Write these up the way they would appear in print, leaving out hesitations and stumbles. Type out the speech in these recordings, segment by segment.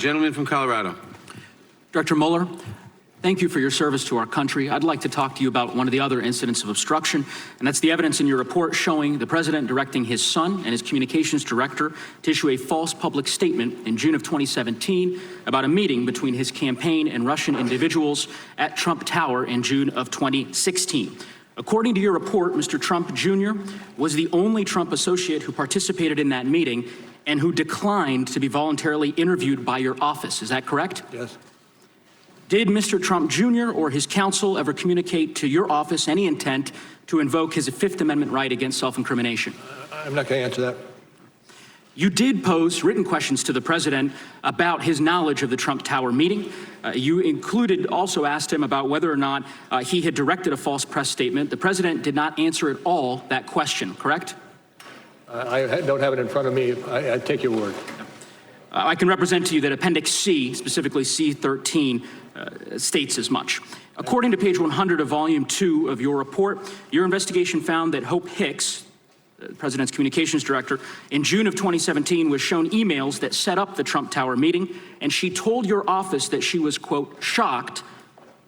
Gentleman from Colorado. Director Mueller, thank you for your service to our country. I'd like to talk to you about one of the other incidents of obstruction, and that's the evidence in your report showing the president directing his son and his communications director to issue a false public statement in June of 2017 about a meeting between his campaign and Russian individuals at Trump Tower in June of 2016. According to your report, Mr. Trump Jr. was the only Trump associate who participated in that meeting and who declined to be voluntarily interviewed by your office. Is that correct? Yes. Did Mr. Trump Jr. or his counsel ever communicate to your office any intent to invoke his Fifth Amendment right against self-incrimination? I'm not going to answer that. You did pose written questions to the president about his knowledge of the Trump Tower meeting. You also asked him about whether or not he had directed a false press statement. The president did not answer at all that question, correct? I don't have it in front of me. I take your word. I can represent to you that Appendix C, specifically C13, states as much. According to page 100 of Volume 2 of your report, your investigation found that Hope Hicks, the president's communications director, in June of 2017 was shown emails that set up the Trump Tower meeting, and she told your office that she was, quote, shocked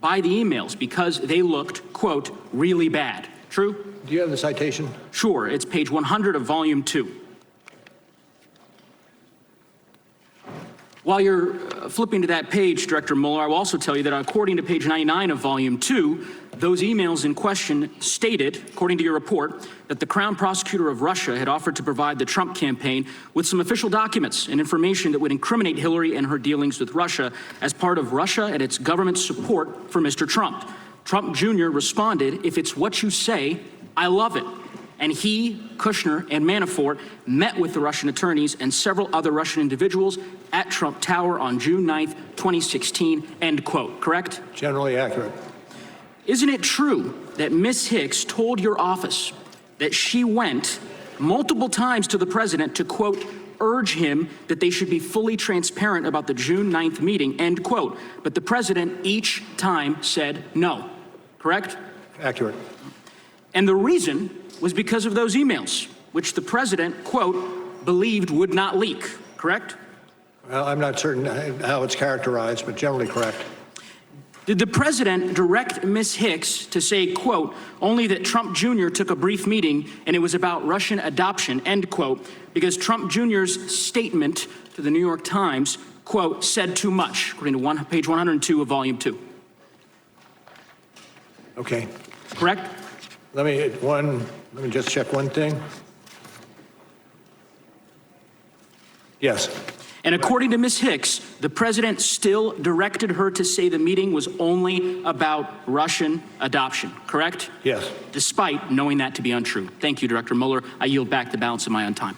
by the emails because they looked, quote, really bad. True? Do you have the citation? Sure, it's page 100 of Volume 2. While you're flipping to that page, Director Mueller, I will also tell you that according to page 99 of Volume 2, those emails in question stated, according to your report, that the Crown Prosecutor of Russia had offered to provide the Trump campaign with some official documents and information that would incriminate Hillary and her dealings with Russia as part of Russia and its government's support for Mr. Trump. Trump Jr. responded, if it's what you say, I love it. And he, Kushner, and Manafort met with the Russian attorneys and several other Russian individuals at Trump Tower on June 9th, 2016, end quote, correct? Generally accurate. Isn't it true that Ms. Hicks told your office that she went multiple times to the president to, quote, urge him that they should be fully transparent about the June 9th meeting, end quote, but the president each time said no, correct? Accurate. And the reason was because of those emails, which the president, quote, believed would not leak, correct? Well, I'm not certain how it's characterized, but generally correct. Did the president direct Ms. Hicks to say, quote, only that Trump Jr. took a brief meeting and it was about Russian adoption, end quote, because Trump Jr.'s statement to the New York Times, quote, said too much, according to page 102 of Volume 2? Okay. Correct? Let me just check one thing. Yes. And according to Ms. Hicks, the president still directed her to say the meeting was only about Russian adoption, correct? Yes. Despite knowing that to be untrue. Thank you, Director Mueller. I yield back the balance of my own time.